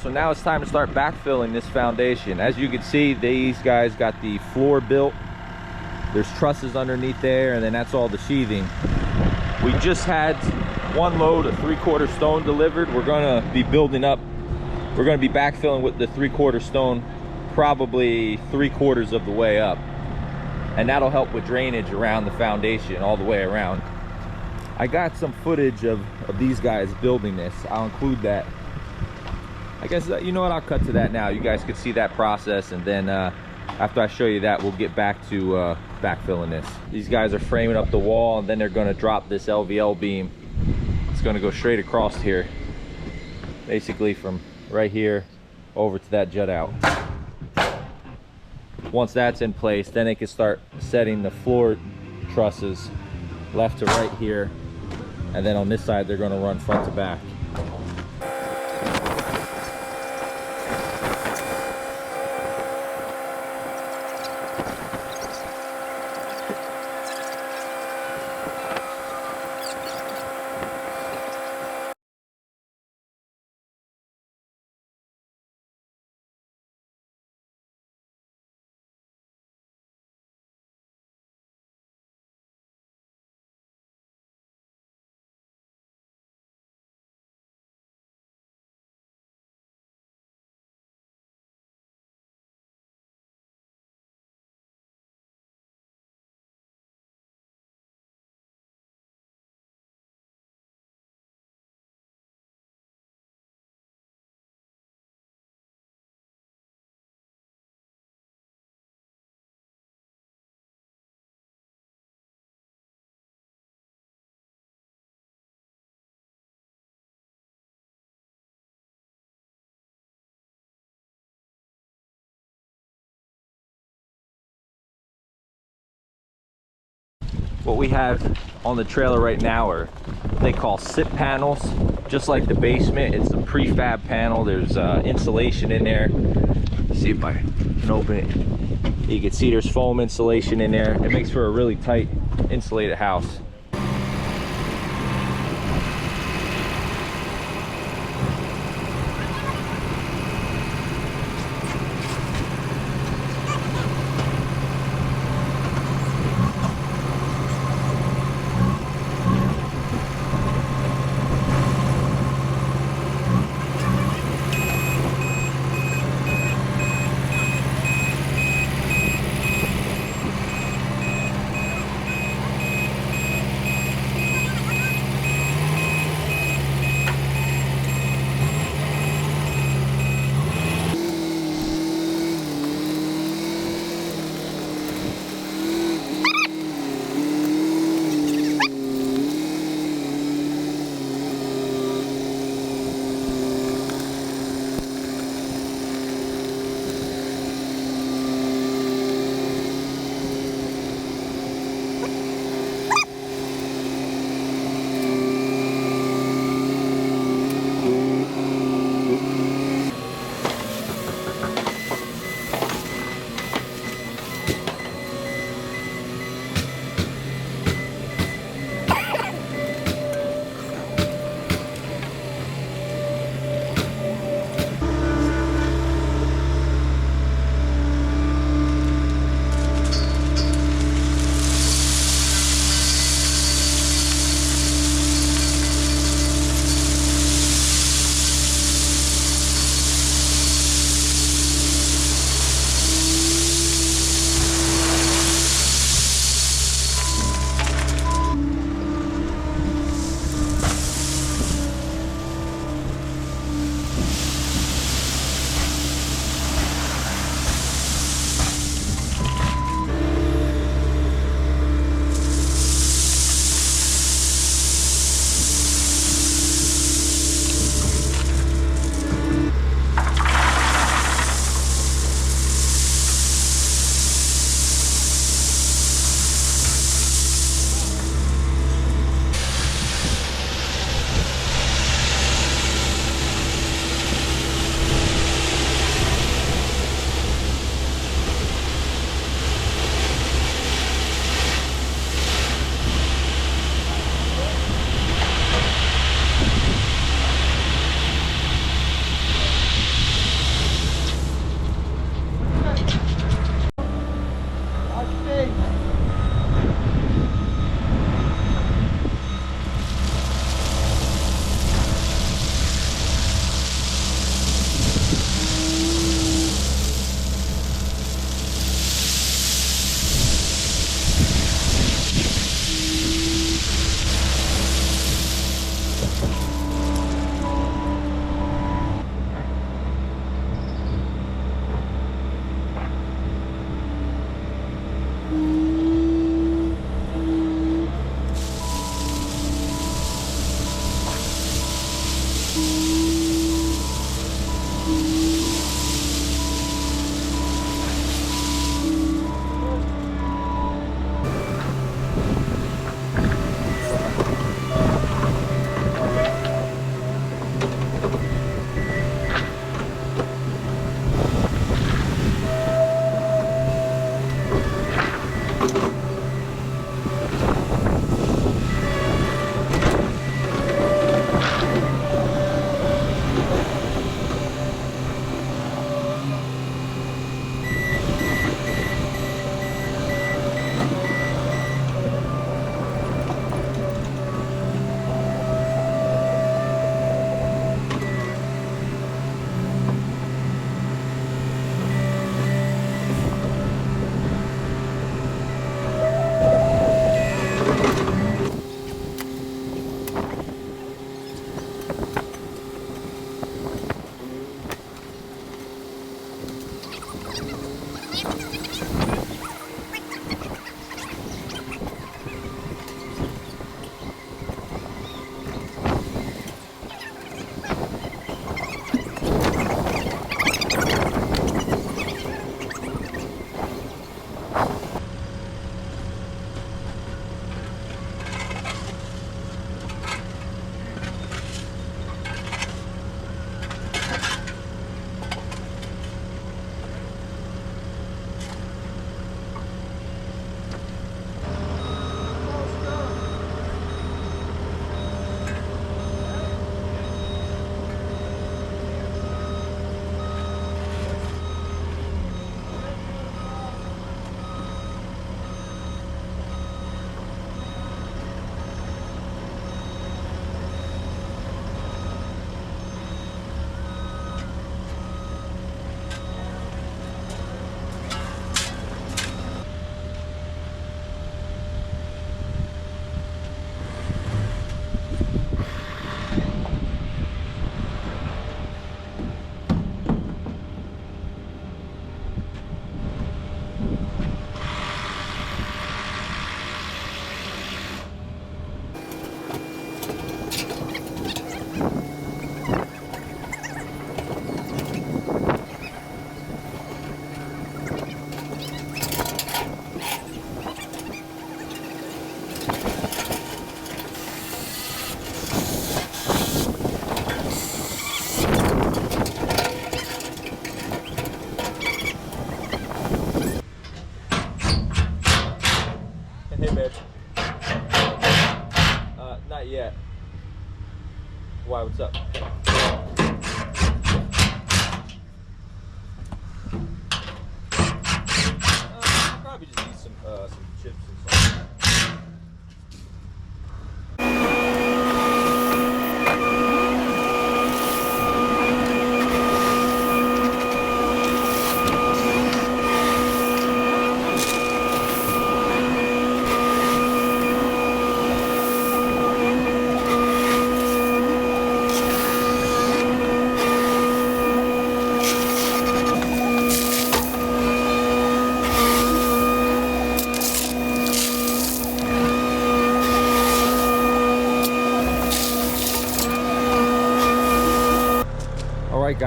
So now it's time to start backfilling this foundation. As you can see, these guys got the floor built. There's trusses underneath there, and then that's all the sheathing. We just had one load of 3/4 stone delivered. We're gonna be building up. We're gonna be backfilling with the 3/4 stone, probably 3/4 of the way up. And that'll help with drainage around the foundation all the way around. I got some footage of these guys building this. I'll include that. I guess, you know what, I'll cut to that now. You guys can see that process, and then after I show you that, we'll get back to backfilling this. These guys are framing up the wall, and then they're gonna drop this LVL beam. It's gonna go straight across here, basically from right here over to that jut out. Once that's in place, then they can start setting the floor trusses left to right here, and then on this side they're gonna run front to back. What we have on the trailer right now are what they call SIP panels. Just like the basement, it's a prefab panel. There's insulation in there. See if I can open it. You can see there's foam insulation in there. It makes for a really tight insulated house.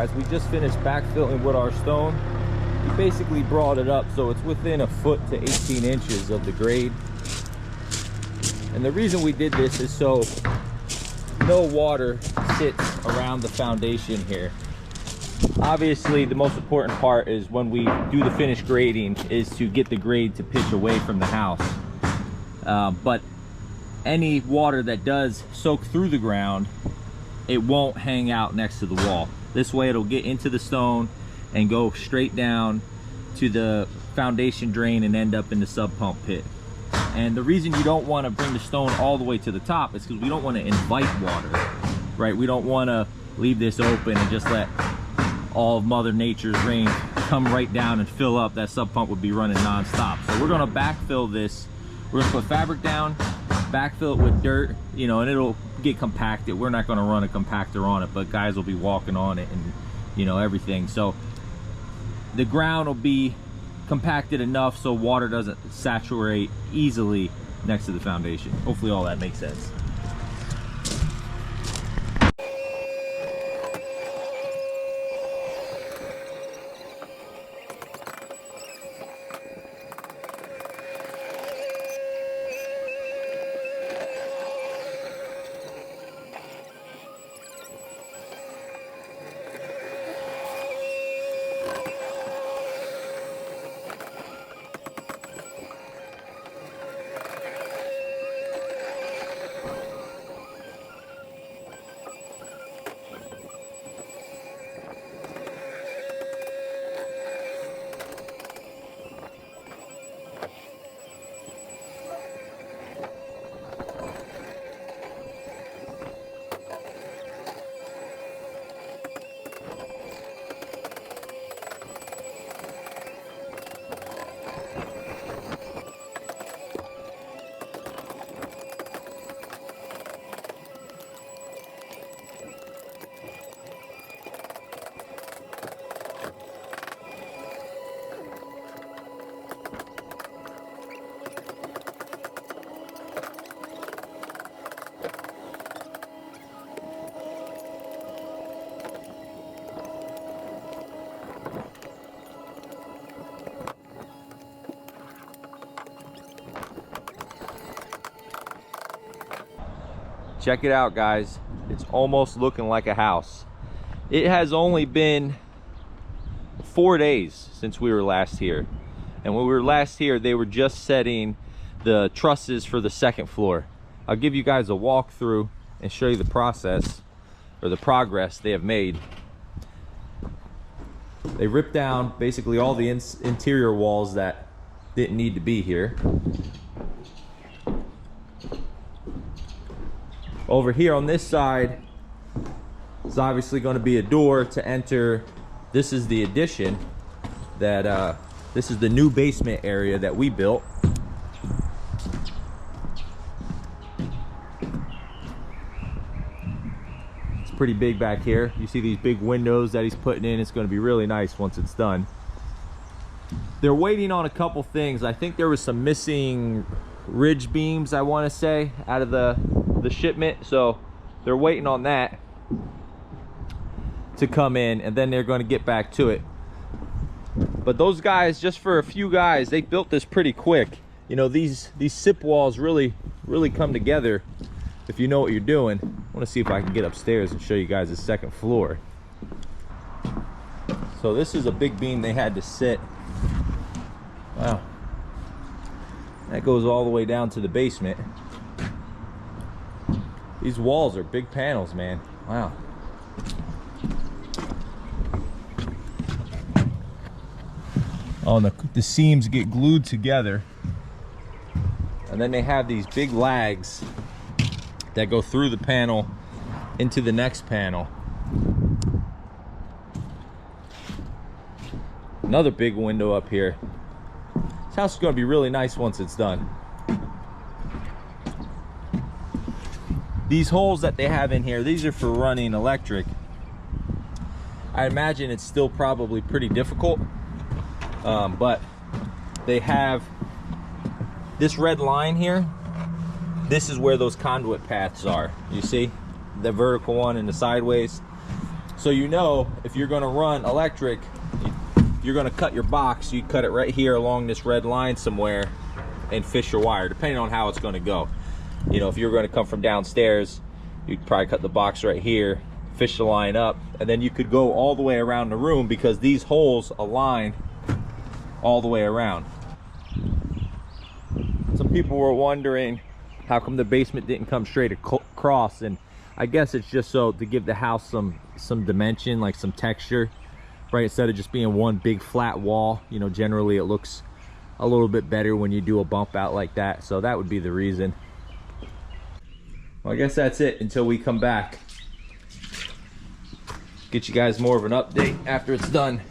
guys, we just finished backfilling with our stone. We basically brought it up so it's within a foot to 18 inches of the grade. And the reason we did this is so no water sits around the foundation here. Obviously, the most important part is when we do the finished grading is to get the grade to pitch away from the house. But any water that does soak through the ground, it won't hang out next to the wall. This way it'll get into the stone and go straight down to the foundation drain and end up in the sub pump pit. And the reason you don't want to bring the stone all the way to the top is because we don't want to invite water, right? We don't want to leave this open and just let all of Mother Nature's rain come right down and fill up. That sub pump would be running non-stop. So we're going to backfill this. We're going to put fabric down, backfill it with dirt, you know, and it'll get compacted. We're not going to run a compactor on it, but guys will be walking on it and, you know, everything. So the ground will be compacted enough so water doesn't saturate easily next to the foundation. Hopefully all that makes sense. Check it out, guys. It's almost looking like a house. It has only been 4 days since we were last here. And when we were last here, they were just setting the trusses for the second floor. I'll give you guys a walkthrough and show you the process or the progress they have made. They ripped down basically all the interior walls that didn't need to be here. Over here on this side is obviously going to be a door to enter. This is the addition that this is the new basement area that we built. It's pretty big back here. You see these big windows that he's putting in. It's going to be really nice once it's done. They're waiting on a couple things. I think there was some missing ridge beams, I want to say, out of the shipment, so they're waiting on that to come in, and then they're going to get back to it. But those guys, just for a few guys, they built this pretty quick. You know, these SIP walls really come together if you know what you're doing. I want to see if I can get upstairs and show you guys the second floor. So this is a big beam they had to sit. Wow, that goes all the way down to the basement. These walls are big panels, man. Wow. Oh, and the seams get glued together. And then they have these big lags that go through the panel into the next panel. Another big window up here. This house is going to be really nice once it's done. These holes that they have in here, these are for running electric. I imagine it's still probably pretty difficult, but they have this red line here. This is where those conduit paths are. You see the vertical one and the sideways. So you know, if you're gonna run electric, you're gonna cut your box, you cut it right here along this red line somewhere and fish your wire, depending on how it's gonna go. You know, if you're gonna come from downstairs, you'd probably cut the box right here, fish the line up, and then you could go all the way around the room because these holes align all the way around. Some people were wondering how come the basement didn't come straight across, and I guess it's just so to give the house some dimension, like some texture, right? Instead of just being one big flat wall. You know, generally it looks a little bit better when you do a bump out like that, so that would be the reason. Well, I guess that's it until we come back. Get you guys more of an update after it's done.